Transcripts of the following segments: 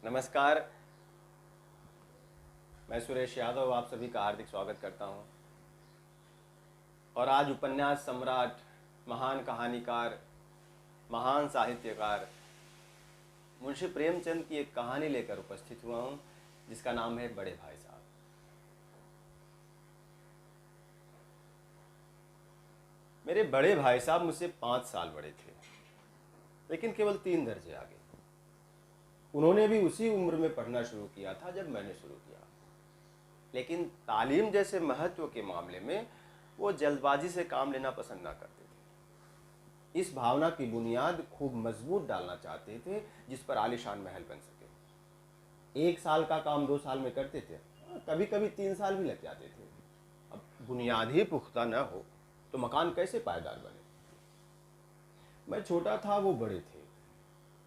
नमस्कार। मैं सुरेश यादव आप सभी का हार्दिक स्वागत करता हूं। और आज उपन्यास सम्राट, महान कहानीकार, महान साहित्यकार मुंशी प्रेमचंद की एक कहानी लेकर उपस्थित हुआ हूं, जिसका नाम है बड़े भाई साहब। मेरे बड़े भाई साहब मुझसे 5 साल बड़े थे, लेकिन केवल 3 दर्जे आगे। उन्होंने भी उसी उम्र में पढ़ना शुरू किया था जब मैंने शुरू किया, लेकिन तालीम जैसे महत्व के मामले में वो जल्दबाजी से काम लेना पसंद ना करते थे। इस भावना की बुनियाद खूब मजबूत डालना चाहते थे, जिस पर आलीशान महल बन सके। 1 साल का काम 2 साल में करते थे, कभी कभी 3 साल भी लग जाते थे। अब बुनियाद ही पुख्ता न हो तो मकान कैसे पायदार बने। मैं छोटा था, वो बड़े थे।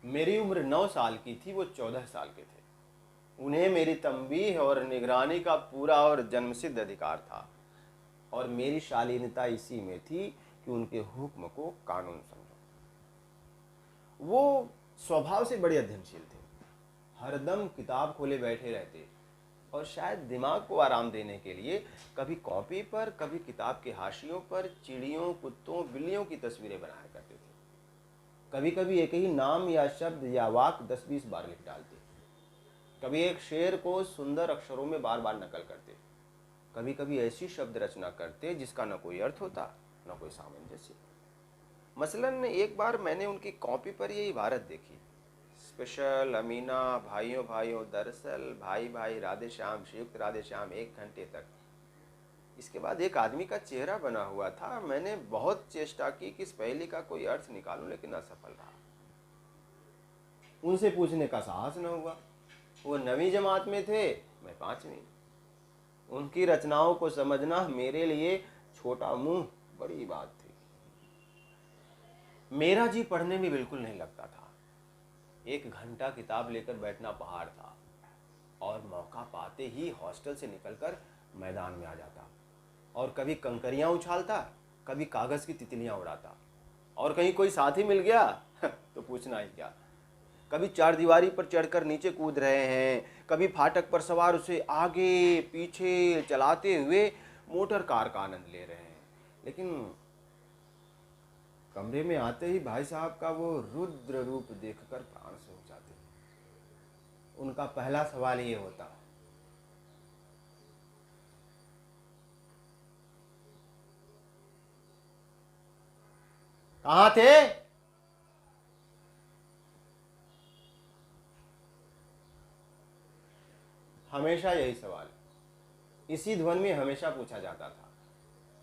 मेरी उम्र 9 साल की थी, वो 14 साल के थे। उन्हें मेरी तंबीह और निगरानी का पूरा और जन्मसिद्ध अधिकार था, और मेरी शालीनता इसी में थी कि उनके हुक्म को कानून समझो। वो स्वभाव से बड़े अध्ययनशील थे, हरदम किताब खोले बैठे रहते, और शायद दिमाग को आराम देने के लिए कभी कॉपी पर, कभी किताब के हाशियों पर चिड़ियों, कुत्तों, बिल्लियों की तस्वीरें बनाया करते थे। कभी कभी एक ही नाम या शब्द या वाक्य 10-20 बार लिख डालते। कभी एक शेर को सुंदर अक्षरों में बार बार नकल करते। कभी कभी ऐसी शब्द रचना करते जिसका न कोई अर्थ होता, न कोई सामंजस्य। मसलन एक बार मैंने उनकी कॉपी पर ये इबारत देखी, स्पेशल अमीना, भाइयों भाइयों, दरअसल भाई भाई, राधे श्याम, संयुक्त राधे श्याम, 1 घंटे तक। इसके बाद एक आदमी का चेहरा बना हुआ था। मैंने बहुत चेष्टा की कि इस पहेली का कोई अर्थ निकालूं, लेकिन असफल रहा। उनसे पूछने का साहस न हुआ। वो 9वीं जमात में थे, मैं 5वीं। उनकी रचनाओं को समझना मेरे लिए छोटा मुंह बड़ी बात थी। मेरा जी पढ़ने में बिल्कुल नहीं लगता था। 1 घंटा किताब लेकर बैठना पहाड़ था, और मौका पाते ही हॉस्टल से निकलकर मैदान में आ जाता, और कभी कंकरियां उछालता, कभी कागज की तितलियां उड़ाता, और कहीं कोई साथी मिल गया तो पूछना ही क्या। कभी 4 दीवारी पर चढ़कर नीचे कूद रहे हैं, कभी फाटक पर सवार उसे आगे पीछे चलाते हुए मोटर कार का आनंद ले रहे हैं। लेकिन कमरे में आते ही भाई साहब का वो रुद्र रूप देखकर प्राण सूख जाते। उनका पहला सवाल ये होता, कहाँ थे? हमेशा यही सवाल इसी ध्वन में हमेशा पूछा जाता था,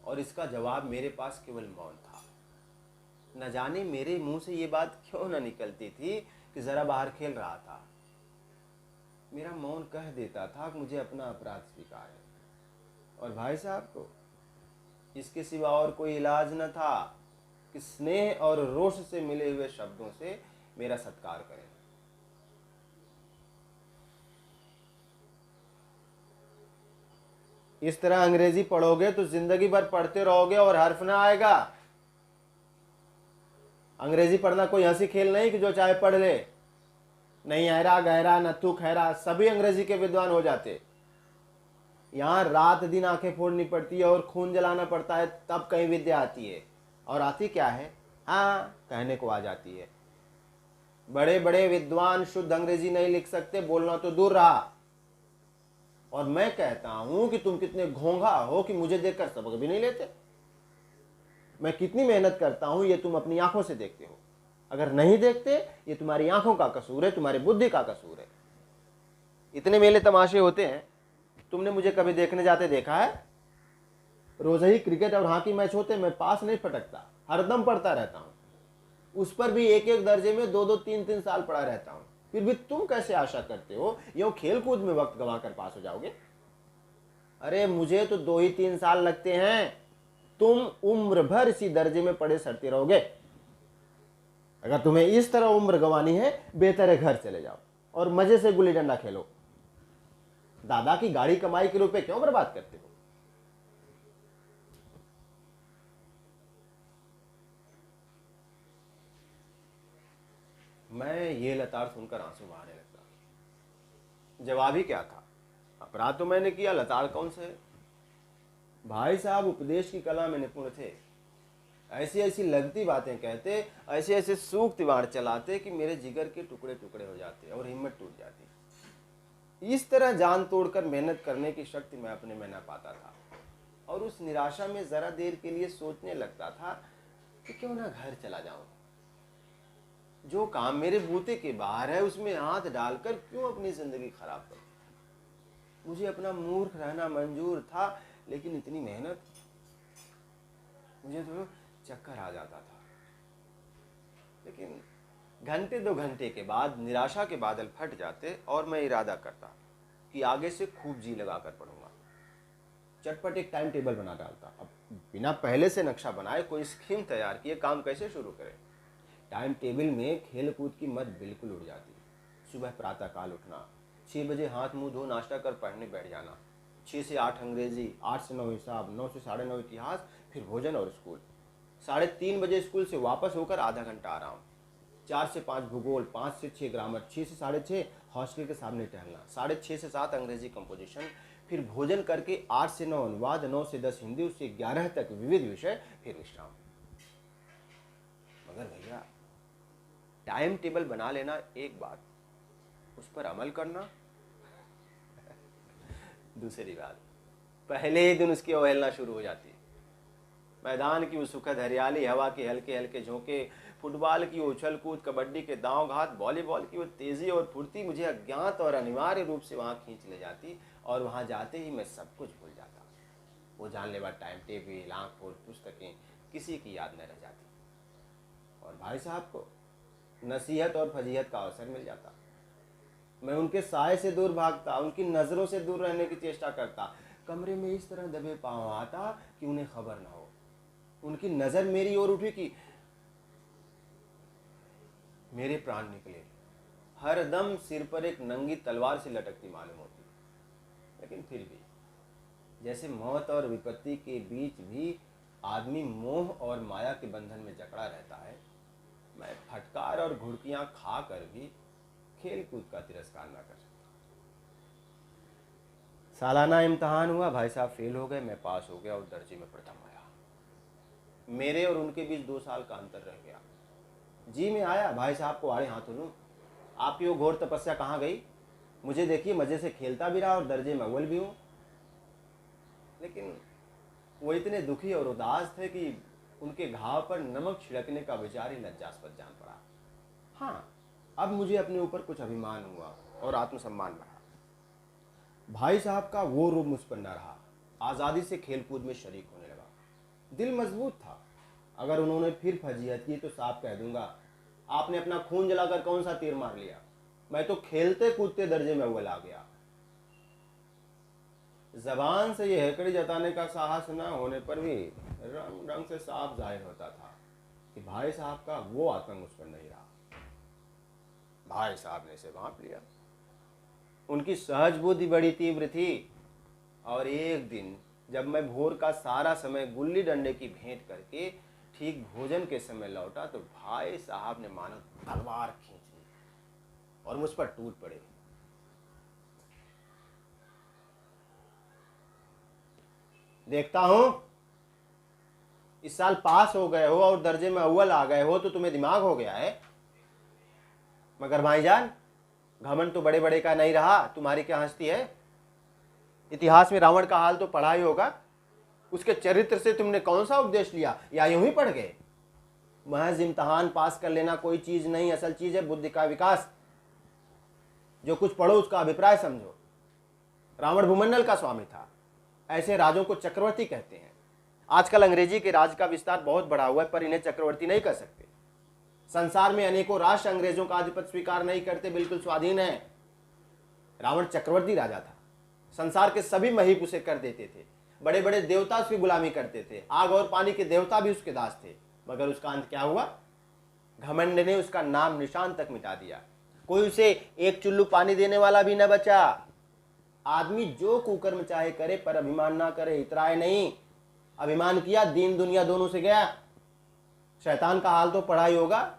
और इसका जवाब मेरे पास केवल मौन था। न जाने मेरे मुंह से ये बात क्यों न निकलती थी कि जरा बाहर खेल रहा था। मेरा मौन कह देता था कि मुझे अपना अपराध स्वीकार है, और भाई साहब को इसके सिवा और कोई इलाज न था कि स्नेह और रोष से मिले हुए शब्दों से मेरा सत्कार करें। इस तरह अंग्रेजी पढ़ोगे तो जिंदगी भर पढ़ते रहोगे और हर्फ ना आएगा। अंग्रेजी पढ़ना कोई हंसी खेल नहीं कि जो चाहे पढ़ ले। नहीं हैरा गहरा नथु खैरा, सभी अंग्रेजी के विद्वान हो जाते। यहाँ रात दिन आंखें फोड़नी पड़ती है और खून जलाना पड़ता है, तब कहीं विद्या आती है। और आती क्या है? हाँ, कहने को आ जाती है। बड़े बड़े विद्वान शुद्ध अंग्रेजी नहीं लिख सकते, बोलना तो दूर रहा। और मैं कहता हूं कि तुम कितने घोंघा हो कि मुझे देखकर सबक भी नहीं लेते। मैं कितनी मेहनत करता हूं ये तुम अपनी आंखों से देखते हो। अगर नहीं देखते, ये तुम्हारी आंखों का कसूर है, तुम्हारी बुद्धि का कसूर है। इतने मेले तमाशे होते हैं, तुमने मुझे कभी देखने जाते देखा है? रोज ही क्रिकेट और हॉकी मैच होते, मैं पास नहीं फटकता, हरदम पढ़ता रहता हूं। उस पर भी 1-1 दर्जे में 2-2, 3-3 साल पढ़ा रहता हूं। फिर भी तुम कैसे आशा करते हो यूं खेल कूद में वक्त गंवाकर पास हो जाओगे? अरे मुझे तो 2 ही 3 साल लगते हैं, तुम उम्र भर इसी दर्जे में पड़े सड़ते रहोगे। अगर तुम्हें इस तरह उम्र गंवानी है, बेहतर है घर चले जाओ और मजे से गुल्ली डंडा खेलो। दादा की गाड़ी कमाई के रुपए क्यों बर्बाद करते हो? मैं ये लताड़ सुनकर आंसू बहाने लगा। जवाब ही क्या था? अपराध तो मैंने किया, लताड़ कौन से है? भाई साहब उपदेश की कला में निपुण थे। ऐसी ऐसी लगती बातें कहते, ऐसे ऐसे सूक्त वाण चलाते कि मेरे जिगर के टुकड़े टुकड़े हो जाते और हिम्मत टूट जाती। इस तरह जान तोड़कर मेहनत करने की शक्ति मैं अपने में न पाता था और उस निराशा में जरा देर के लिए सोचने लगता था कि क्यों ना घर चला जाऊं। जो काम मेरे बूते के बाहर है उसमें हाथ डालकर क्यों अपनी जिंदगी खराब करूं। मुझे अपना मूर्ख रहना मंजूर था, लेकिन इतनी मेहनत, मुझे तो चक्कर आ जाता था। लेकिन घंटे 2 घंटे के बाद निराशा के बादल फट जाते और मैं इरादा करता कि आगे से खूब जी लगाकर पढ़ूंगा। चटपट एक टाइम टेबल बना डालता। अब बिना पहले से नक्शा बनाए कोई स्कीम तैयार किए काम कैसे शुरू करें। टाइम टेबल में खेल कूद की मत बिल्कुल उड़ जाती। सुबह प्रातः काल उठना, 6 बजे हाथ मुंह धो नाश्ता कर पढ़ने बैठ जाना, 6 से 8 अंग्रेजी, 8 से 9 हिसाब, 9 से 9:30 इतिहास, फिर भोजन और स्कूल। 3:30 बजे स्कूल से वापस होकर आधा घंटा आराम, 4 से 5 भूगोल, 5 से 6 ग्रामर, 6 से 6:30 हॉस्टल के सामने टहलना, 6:30 से 7 अंग्रेजी कंपोजिशन, फिर भोजन करके 8 से 9 अनुवाद, 9 से 10 हिंदी, उससे 11 तक विविध विषय, फिर विश्राम। मगर भैया टाइम टेबल बना लेना एक बात, उस पर अमल करना दूसरी बात। पहले ही दिन उसकी अवहेलना शुरू हो जाती है। मैदान की वो सुखद हरियाली, हवा के हल्के हल्के झोंके, फुटबॉल की उछल कूद, कबड्डी के दांव घात, वॉलीबॉल की वो तेजी और फुर्ती मुझे अज्ञात और अनिवार्य रूप से वहाँ खींच ले जाती और वहाँ जाते ही मैं सब कुछ भूल जाता। वो जानलेवा टाइम टेबल, आँख खोल पुस्तकें, किसी की याद न रह जाती और भाई साहब को नसीहत और फजीहत का अवसर मिल जाता। मैं उनके साए से दूर भागता, उनकी नज़रों से दूर रहने की चेष्टा करता, कमरे में इस तरह दबे पाँव आता कि उन्हें खबर ना हो। उनकी नज़र मेरी ओर उठी कि मेरे प्राण निकले। हर दम सिर पर एक नंगी तलवार से लटकती मालूम होती, लेकिन फिर भी जैसे मौत और विपत्ति के बीच भी आदमी मोह और माया के बंधन में जकड़ा रहता है, मैं फटकार और घुड़कियां खाकर भी खेल कूद का तिरस्कार ना कर सकता। सालाना इम्तहान हुआ, भाई साहब फेल हो गए, मैं पास हो गया और दर्जे में प्रथम आया। मेरे और उनके बीच 2 साल का अंतर रह गया। जी में आया भाई साहब को आड़े हाथों लूं, आपकी वो घोर तपस्या कहाँ गई? मुझे देखिए मजे से खेलता भी रहा और दर्जे में अव्वल भी हूं। लेकिन वो इतने दुखी और उदास थे कि उनके घाव पर नमक छिड़कने का विचार ही लज्जास्पद जान पड़ा। हाँ, अब मुझे अपने ऊपर कुछ अभिमान हुआ और आत्मसम्मान बढ़ा। भाई साहब का वो रूप मुझ पर न रहा। आज़ादी से खेलकूद में शरीक होने लगा। दिल मजबूत था। अगर उन्होंने फिर फजीहत की तो साफ कह दूंगा, आपने अपना खून जलाकर कौन सा तीर मार लिया? मैं तो खेलते कूदते दर्जे में अव्वल आ गया। जबान से ये हैकड़ी जताने का साहस न होने पर भी रंग रंग से साफ जाहिर होता था कि भाई साहब का वो आतंक उस पर नहीं रहा। भाई साहब ने इसे भांप लिया। उनकी सहज बुद्धि बड़ी तीव्र थी और एक दिन जब मैं भोर का सारा समय गुल्ली डंडे की भेंट करके ठीक भोजन के समय लौटा तो भाई साहब ने मानो तलवार खींच ली और मुझ पर टूट पड़े। देखता हूं इस साल पास हो गए हो और दर्जे में अव्वल आ गए हो तो तुम्हें दिमाग हो गया है। मगर भाईजान घमंड तो बड़े बड़े का नहीं रहा, तुम्हारी क्या हंसती है? इतिहास में रावण का हाल तो पढ़ा ही होगा। उसके चरित्र से तुमने कौन सा उपदेश लिया या यूं ही पढ़ गए? महज इम्तहान पास कर लेना कोई चीज नहीं, असल चीज है बुद्धि का विकास। जो कुछ पढ़ो उसका अभिप्राय समझो। रावण भूमंडल का स्वामी था, ऐसे राजों को चक्रवर्ती कहते हैं। आजकल अंग्रेजी के राज का विस्तार बहुत बढ़ा हुआ है पर इन्हें चक्रवर्ती नहीं कह सकते। संसार में अनेकों राष्ट्र अंग्रेजों का आधिपत्य स्वीकार नहीं करते, बिल्कुल स्वाधीन है। रावण चक्रवर्ती राजा था। संसार के सभी महीप उसे कर देते थे। बड़े बड़े देवता उसकी गुलामी करते थे। आग और पानी के देवता भी उसके दास थे। मगर उसका अंत क्या हुआ? घमंड ने उसका नाम निशान तक मिटा दिया। कोई उसे एक चुल्लू पानी देने वाला भी न बचा। आदमी जो कुकर्म चाहे करे पर अभिमान ना करे, इतराए नहीं। अभिमान किया दीन दुनिया दोनों से गया। शैतान का हाल तो पढ़ा ही होगा।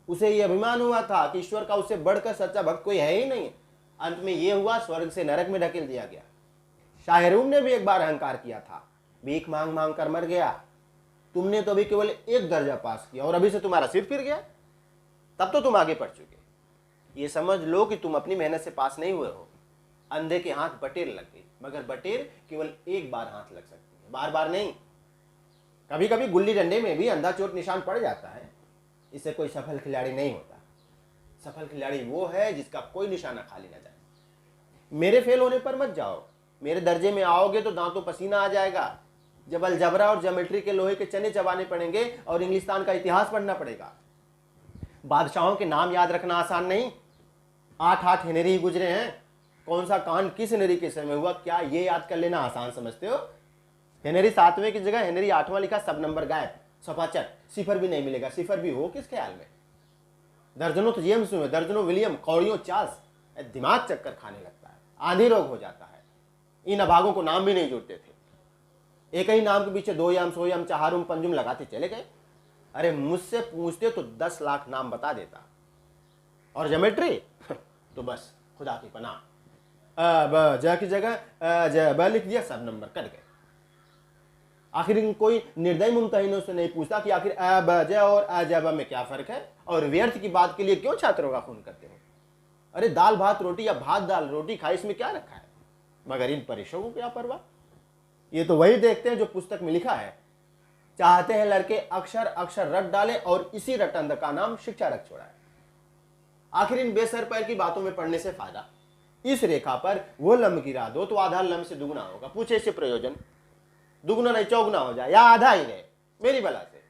उसे ये अभिमान हुआ था कि ईश्वर का उससे बढ़कर सच्चा भक्त कोई है ही नहीं। अंत में यह हुआ, स्वर्ग से नरक में ढकेल दिया गया। शाहरुम ने भी एक बार अहंकार किया था, भीख मांग मांग कर मर गया। तुमने तो अभी केवल 1 दर्जा पास किया और अभी से तुम्हारा सिर फिर गया। तब तो तुम आगे बढ़ चुके। ये समझ लो कि तुम अपनी मेहनत से पास नहीं हुए हो। अंधे के हाथ बटेर लग गई, मगर बटेर केवल एक बार हाथ लग सकती है, बार बार नहीं। कभी कभी गुल्ली डंडे में भी अंधा चोट निशान पड़ जाता है, इससे कोई सफल खिलाड़ी नहीं होता। सफल खिलाड़ी वो है जिसका कोई निशाना खाली ना जाए। मेरे फेल होने पर मत जाओ, मेरे दर्जे में आओगे तो दांतों पसीना आ जाएगा। जब अलजबरा और ज्योमेट्री के लोहे के चने चबाने पड़ेंगे और इंग्लिस्तान का इतिहास पढ़ना पड़ेगा। बादशाहों के नाम याद रखना आसान नहीं। 8 हेनरी ही गुजरे हैं, कौन सा कांड किस हेनरी के समय हुआ, क्या ये याद कर लेना आसान समझते हो? हेनरी 7वें की जगह हेनरी 8वां लिखा, सब नंबर गायब, सफाचट, सिफर भी नहीं मिलेगा। सिफर भी हो किस ख्याल में? दर्जनों तो जेम्स हुए, दर्जनों विलियम, कौड़ियों चार्ल्स। दिमाग चक्कर खाने लगता है, आंधी रोग हो जाता है। इन अभागों को नाम भी नहीं जुड़ते थे, एक ही नाम के पीछे 2 यम, 100 यम, चहारुम, पंजुम लगाते चले गए। अरे मुझसे पूछते तो 10 लाख नाम बता देता। और ज्योमेट्री तो बस खुदा की पनाह, ब ज की जगह ज ब लिख दिया, सब नंबर कट गए। आखिर कोई निर्दयी मुमतहिनों से नहीं पूछता कि आखिर अ ब ज और अ ज ब में क्या फर्क है, और व्यर्थ की बात के लिए क्यों छात्रों का खून करते हो? अरे दाल भात रोटी या भात दाल रोटी खाई, इसमें क्या रखा है? मगर इन परीक्षकों को क्या परवाह, ये तो वही देखते हैं जो पुस्तक में लिखा है। चाहते हैं लड़के अक्षर अक्षर रट डाले और इसी रटंध का नाम शिक्षा रख छोड़ा है। आखिर इन बेसर पैर की बातों में पढ़ने से फायदा, इस रेखा पर वो लम्ब गिरा दो तो आधा लम्ब से दुगना होगा। पूछे इससे प्रयोजन? दुगना नहीं चौगुना हो जाए या आधा ही रहे, मेरी बला से।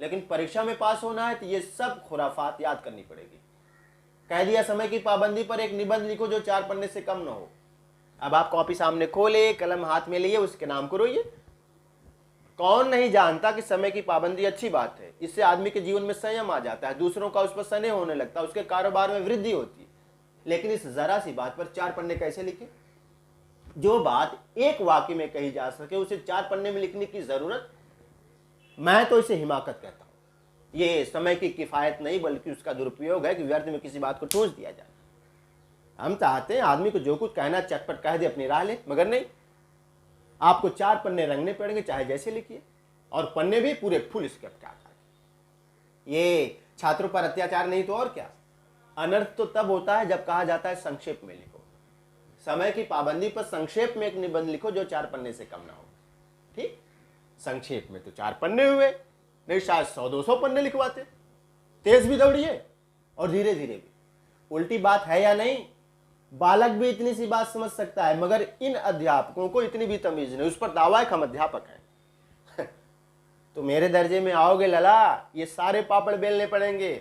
लेकिन परीक्षा में पास होना है तो ये सब खुराफात याद करनी पड़ेगी। कह दिया समय की पाबंदी पर एक निबंध लिखो जो 4 पन्ने से कम न हो। अब आप कॉपी सामने खोले, कलम हाथ में लिए, उसके नाम को रोइए। कौन नहीं जानता कि समय की पाबंदी अच्छी बात है, इससे आदमी के जीवन में संयम आ जाता है, दूसरों का उस पर स्नेह होने लगता है, उसके कारोबार में वृद्धि होती है। लेकिन इस जरा सी बात पर 4 पन्ने कैसे लिखे? जो बात एक वाक्य में कही जा सके उसे 4 पन्ने में लिखने की जरूरत? मैं तो इसे हिमाकत कहता हूं। ये समय की किफायत नहीं बल्कि उसका दुरुपयोग है कि व्यर्थ में किसी बात को ठूंस दिया जाए। हम चाहते हैं आदमी को जो कुछ कहना चटपट कह दे, अपनी राह ले, मगर नहीं, आपको 4 पन्ने रंगने पड़ेंगे, चाहे जैसे लिखिए, और पन्ने भी पूरे फुल स्क्रिप्ट के आकार के। ये छात्रों पर अत्याचार नहीं तो और क्या। अनर्थ तो तब होता है जब कहा जाता है संक्षेप में लिखो। समय की पाबंदी पर संक्षेप में एक निबंध लिखो जो 4 पन्ने से कम ना हो। ठीक, संक्षेप में तो 4 पन्ने हुए, नहीं शायद 100-200 पन्ने लिखवाते। तेज भी दौड़िए और धीरे धीरे भी। उल्टी बात है या नहीं, बालक भी इतनी सी बात समझ सकता है, मगर इन अध्यापकों को इतनी भी तमीज नहीं। उस पर दावा है कि हम अध्यापक हैं। तो मेरे दर्जे में आओगे लला, ये सारे पापड़ बेलने पड़ेंगे,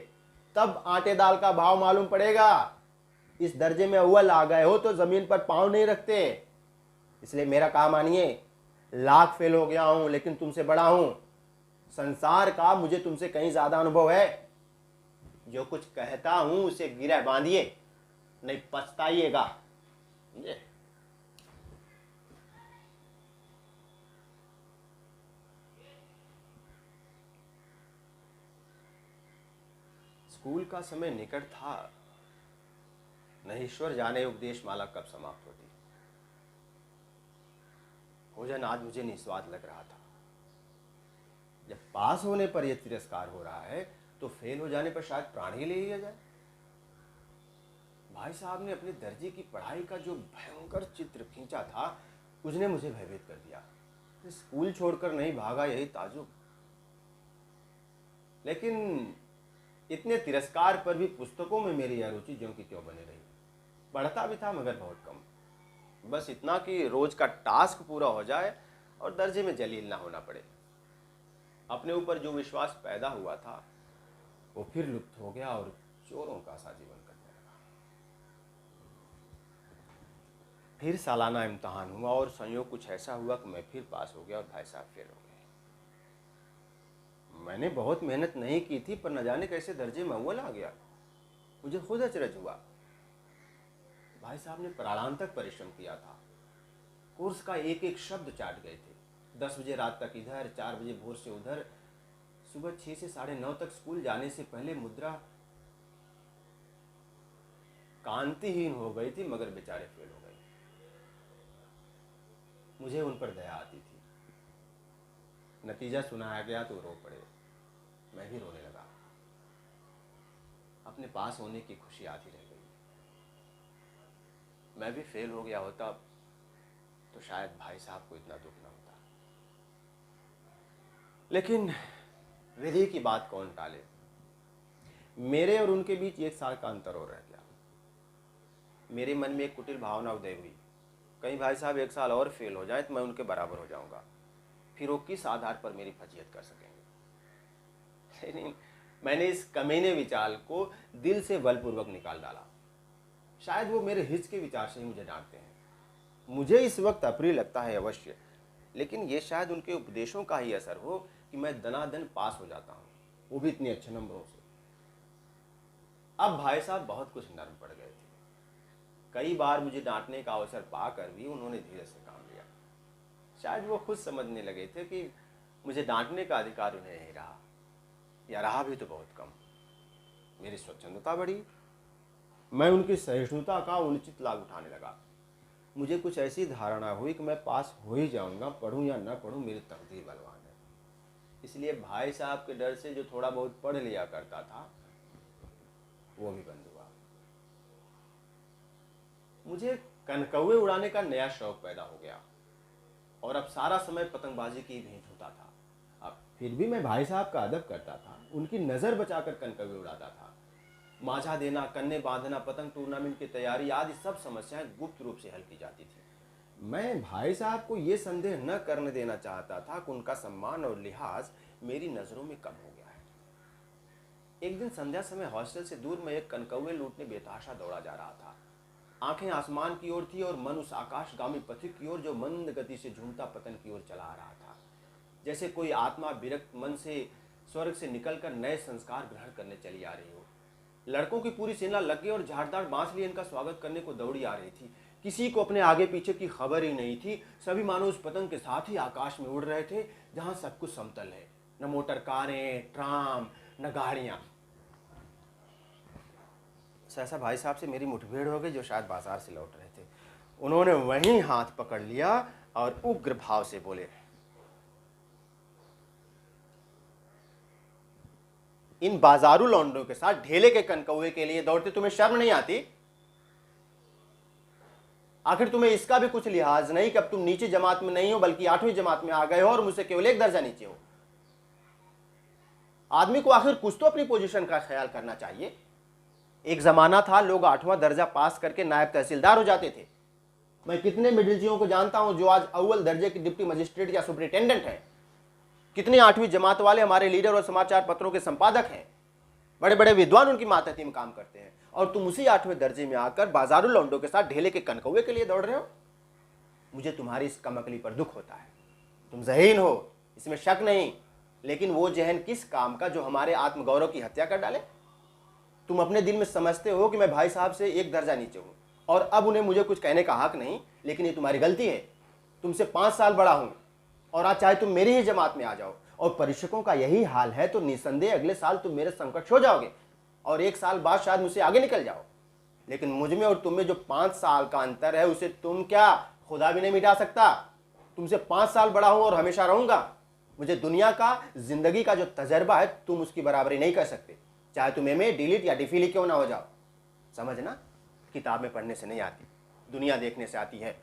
तब आटे दाल का भाव मालूम पड़ेगा। इस दर्जे में अव्वल आ गए हो तो जमीन पर पांव नहीं रखते। इसलिए मेरा काम मानिए, लाख फेल हो गया हूं लेकिन तुमसे बड़ा हूं। संसार का मुझे तुमसे कहीं ज्यादा अनुभव है। जो कुछ कहता हूं उसे गिरह बांधिए, नहीं पछताइएगा। स्कूल का समय निकट था, नहीं ईश्वर जाने उपदेश माला कब समाप्त होती। भोजन आज मुझे निस्वाद लग रहा था। जब पास होने पर यह तिरस्कार हो रहा है तो फेल हो जाने पर शायद प्राण ही ले लिया जाए। भाई साहब ने अपने दर्जे की पढ़ाई का जो भयंकर चित्र खींचा था उसने मुझे भयभीत कर दिया। स्कूल छोड़कर नहीं भागा, यही ताजुब। लेकिन इतने तिरस्कार पर भी पुस्तकों में मेरी यह रुचि ज्यों की त्यों बनी रही। पढ़ता भी था मगर बहुत कम, बस इतना कि रोज का टास्क पूरा हो जाए और दर्जे में जलील ना होना पड़े। अपने ऊपर जो विश्वास पैदा हुआ था वो फिर लुप्त हो गया और चोरों का सा जीवन करने लगा। फिर सालाना इम्तहान हुआ और संयोग कुछ ऐसा हुआ कि मैं फिर पास हो गया और भाई साहब फेल हो गए। मैंने बहुत मेहनत नहीं की थी पर न जाने कैसे दर्जे में अव्वल आ गया। मुझे खुद अचरज हुआ। भाई साहब ने प्राणांत तक परिश्रम किया था, कोर्स का एक एक शब्द चाट गए थे। 10 बजे रात तक इधर, 4 बजे भोर से उधर, सुबह 6 से 9:30 तक स्कूल जाने से पहले मुद्रा कांतिहीन हो गई थी, मगर बेचारे फेल हो गए। मुझे उन पर दया आती थी। नतीजा सुनाया गया तो रो पड़े, मैं भी रोने लगा। अपने पास होने की खुशी आधी रह गई। मैं भी फेल हो गया होता तो शायद भाई साहब को इतना दुख ना होता। लेकिन विधि की बात कौन टाले। मेरे और उनके बीच 1 साल का अंतर और रह गया। मेरे मन में एक कुटिल भावना उदय हुई, कहीं भाई साहब 1 साल और फेल हो जाए तो मैं उनके बराबर हो जाऊंगा, फिर वो किस आधार पर मेरी फजीयत कर सकेंगे। लेकिन मैंने इस कमीने विचार को दिल से बलपूर्वक निकाल डाला। शायद वो मेरे हित के विचार से ही मुझे डांटते हैं। मुझे इस वक्त अप्रिय लगता है अवश्य, लेकिन ये शायद उनके उपदेशों का ही असर हो कि मैं दनादन पास हो जाता हूँ, वो भी इतने अच्छे नंबरों से। अब भाई साहब बहुत कुछ नर्म पड़ गए थे। कई बार मुझे डांटने का अवसर पाकर भी उन्होंने धीरे से काम लिया। शायद वो खुद समझने लगे थे कि मुझे डांटने का अधिकार उन्हें नहीं रहा, या रहा भी तो बहुत कम। मेरी स्वच्छंदता बढ़ी, मैं उनकी सहिष्णुता का उचित लाभ उठाने लगा। मुझे कुछ ऐसी धारणा हुई कि मैं पास हो ही जाऊंगा, पढ़ूं या न पढ़ूं मेरी तकदीर बलवान है। इसलिए भाई साहब के डर से जो थोड़ा बहुत पढ़ लिया करता था वो भी बंद हुआ। मुझे कनकौवे उड़ाने का नया शौक पैदा हो गया और अब सारा समय पतंगबाजी की भेंट होता था। अब फिर भी मैं भाई साहब का अदब करता था, उनकी नज़र बचाकर कनकौवे उड़ाता था। माझा देना, कन्ने बांधना, पतंग टूर्नामेंट की तैयारी आदि सब समस्याएं गुप्त रूप से हल की जाती थी। मैं भाई साहब को ये संदेह न करने देना चाहता था कि उनका सम्मान और लिहाज मेरी नज़रों में कम हो गया है। एक दिन संध्या समय हॉस्टल से दूर मैं एक कनकौवे लूटने बेतहाशा दौड़ा जा रहा था। आंखें आसमान की ओर थी और मन उस आकाशगामी पथिक की ओर जो मंद गति से झूमता पतन की ओर चला आ रहा था। जैसे कोई आत्मा विरक्त मन से स्वर्ग से निकलकर नए संस्कार ग्रहण करने चली आ रही हो। लड़कों की पूरी सेना लग गई और झाड़दार बांस लिए इनका स्वागत करने को दौड़ी आ रही थी। किसी को अपने आगे पीछे की खबर ही नहीं थी। सभी मानो उस पतंग के साथ ही आकाश में उड़ रहे थे जहां सब कुछ समतल है, न मोटर कारें, ट्राम, न गाड़ियां। सहसा भाई साहब से मेरी मुठभेड़ हो गई, जो शायद बाजार से लौट रहे थे। उन्होंने वहीं हाथ पकड़ लिया और उग्र भाव से बोले, इन बाजारू लौंडों के साथ ढेले के कनकौवे के लिए दौड़ते तुम्हें शर्म नहीं आती? आखिर तुम्हें इसका भी कुछ लिहाज नहीं कि अब तुम नीचे जमात में नहीं हो बल्कि 8वीं जमात में आ गए हो और मुझसे केवल 1 दर्जा नीचे हो। आदमी को आखिर कुछ तो अपनी पोजीशन का ख्याल करना चाहिए। एक जमाना था लोग 8वां दर्जा पास करके नायब तहसीलदार हो जाते थे। मैं कितने मिडिलजियों को जानता हूं जो आज अव्वल दर्जे के डिप्टी मजिस्ट्रेट या सुपरिटेंडेंट हैं। कितने 8वीं जमात वाले हमारे लीडर और समाचार पत्रों के संपादक हैं। बड़े बड़े विद्वान उनकी मातहती में काम करते हैं और तुम उसी 8वें दर्जे में आकर बाजारू लौंडों के साथ ढेले के कनकौवे के लिए दौड़ रहे हो। मुझे तुम्हारी इस कमकली पर दुख होता है। तुम ज़हीन हो, इसमें शक नहीं, लेकिन वो जहन किस काम का जो हमारे आत्मगौरव की हत्या कर डाले। तुम अपने दिल में समझते हो कि मैं भाई साहब से 1 दर्जा नीचे हूं और अब उन्हें मुझे कुछ कहने का हक नहीं, लेकिन ये तुम्हारी गलती है। तुमसे 5 साल बड़ा हूं और आज चाहे तुम मेरी ही जमात में आ जाओ और परीक्षकों का यही हाल है तो निसंदेह अगले साल तुम मेरे समकक्ष हो जाओगे और 1 साल बाद शायद मुझसे आगे निकल जाओ। लेकिन मुझ में और तुम में जो 5 साल का अंतर है उसे तुम क्या खुदा भी नहीं मिटा सकता। तुमसे 5 साल बड़ा हूं और हमेशा रहूंगा। मुझे दुनिया का, जिंदगी का जो तजर्बा है तुम उसकी बराबरी नहीं कर सकते, चाहे तुम एमए, डीलिट या डिफिली क्यों ना हो जाओ। समझना, किताब में पढ़ने से नहीं आती, दुनिया देखने से आती है।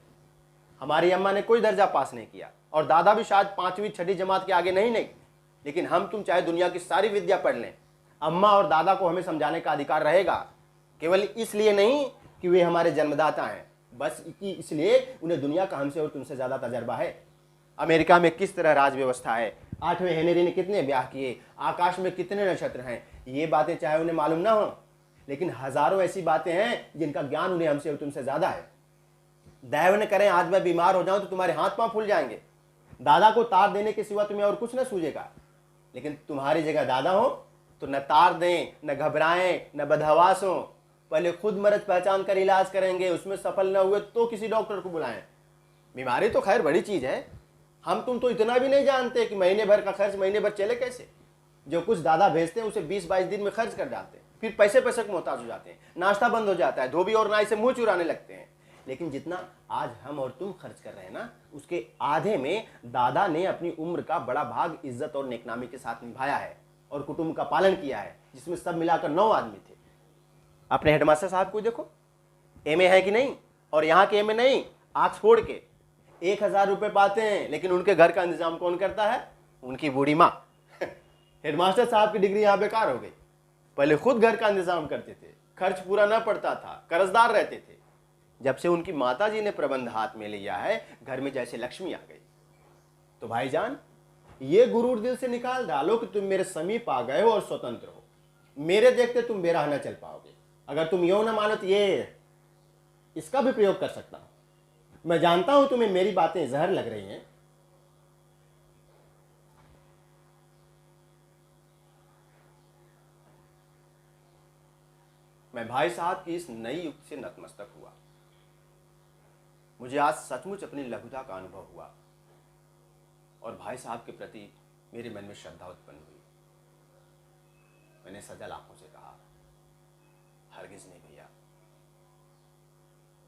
हमारी अम्मा ने कोई दर्जा पास नहीं किया और दादा भी शायद 5वीं 6ठी जमात के आगे नहीं, लेकिन हम तुम चाहे दुनिया की सारी विद्या पढ़ लें, अम्मा और दादा को हमें समझाने का अधिकार रहेगा। केवल इसलिए नहीं कि वे हमारे जन्मदाता हैं, बस इसलिए उन्हें दुनिया का हमसे और तुमसे ज्यादा तजर्बा है। अमेरिका में किस तरह राज व्यवस्था है, 8वें हेनरी ने कितने ब्याह किए, आकाश में कितने नक्षत्र हैं, ये बातें चाहे उन्हें मालूम ना हो, लेकिन हजारों ऐसी बातें हैं जिनका ज्ञान उन्हें हमसे और तुमसे ज्यादा है। दैव न करें आज मैं बीमार हो जाऊं तो तुम्हारे हाथ पांव फूल जाएंगे। दादा को तार देने के सिवा तुम्हें और कुछ न सूझेगा, लेकिन तुम्हारी जगह दादा हो तो न तार दें, न घबराएं, न बदहवास हो। पहले खुद मर्ज पहचान कर इलाज करेंगे, उसमें सफल न हुए तो किसी डॉक्टर को बुलाएं। बीमारी तो खैर बड़ी चीज है, हम तुम तो इतना भी नहीं जानते कि महीने भर का खर्च महीने भर चले कैसे। जो कुछ दादा भेजते हैं उसे 20-22 दिन में खर्च कर डालते हैं। फिर पैसे पैसे को मोहताज हो जाते हैं, नाश्ता बंद हो जाता है, धोबी और नाई से मुंह चुराने लगते हैं। लेकिन जितना आज हम और तुम खर्च कर रहे हैं ना, उसके आधे में दादा ने अपनी उम्र का बड़ा भाग इज्जत और नेकनामी के साथ निभाया है और कुटुंब का पालन किया है, जिसमें सब मिलाकर 9 आदमी थे। अपने हेडमास्टर साहब को देखो, एमए है कि नहीं, और यहाँ के एमए नहीं, ऑक्सफोर्ड के 1000 रुपये पाते हैं, लेकिन उनके घर का इंतजाम कौन करता है? उनकी बूढ़ी माँ। हेडमास्टर साहब की डिग्री यहाँ बेकार हो गई। पहले खुद घर का इंतजाम करते थे, खर्च पूरा ना पड़ता था, कर्जदार रहते थे। जब से उनकी माता जी ने प्रबंध हाथ में लिया है, घर में जैसे लक्ष्मी आ गई। तो भाईजान, ये गुरूर दिल से निकाल डालो कि तुम मेरे समीप आ गए हो और स्वतंत्र हो। मेरे देखते तुम बेराह न चल पाओगे। अगर तुम यो ना मानो तो ये इसका भी प्रयोग कर सकता हूं। मैं जानता हूं तुम्हें मेरी बातें जहर लग रही हैं। मैं भाई साहब की इस नई युक्ति से नतमस्तक हुआ। मुझे आज सचमुच अपनी लघुता का अनुभव हुआ और भाई साहब के प्रति मेरे मन में श्रद्धा उत्पन्न हुई। मैंने सजल आंखों से कहा, हरगिज नहीं भैया,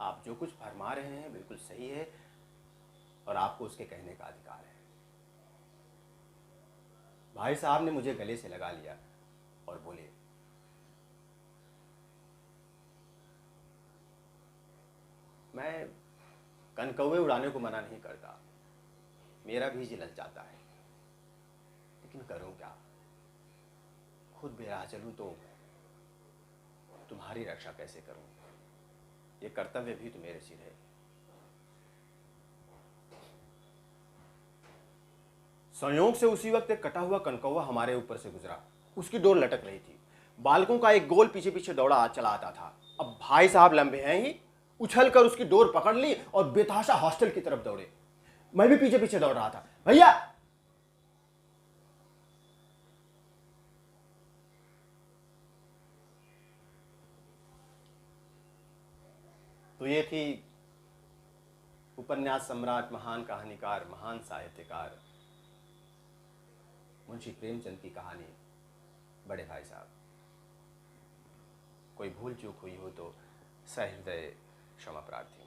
आप जो कुछ फरमा रहे हैं बिल्कुल सही है और आपको उसके कहने का अधिकार है। भाई साहब ने मुझे गले से लगा लिया और बोले, मैं कनकौवे उड़ाने को मना नहीं करता, मेरा भी जी ललचाता है, लेकिन करूं क्या? खुद बेराह चलूं तो तुम्हारी रक्षा कैसे करूं? ये कर्तव्य भी तो मेरे सिर है। संयोग से उसी वक्त एक कटा हुआ कनकौवा हमारे ऊपर से गुजरा। उसकी डोर लटक रही थी। बालकों का एक गोल पीछे पीछे दौड़ा चला आता था। अब भाई साहब लंबे हैं ही, उछलकर उसकी डोर पकड़ ली और बेतहाशा हॉस्टल की तरफ दौड़े। मैं भी पीछे पीछे दौड़ रहा था। भैया! तो ये थी उपन्यास सम्राट, महान कहानीकार, महान साहित्यकार मुंशी प्रेमचंद की कहानी बड़े भाई साहब। कोई भूल चूक हुई हो तो सहृदय क्षमा प्रार्थी।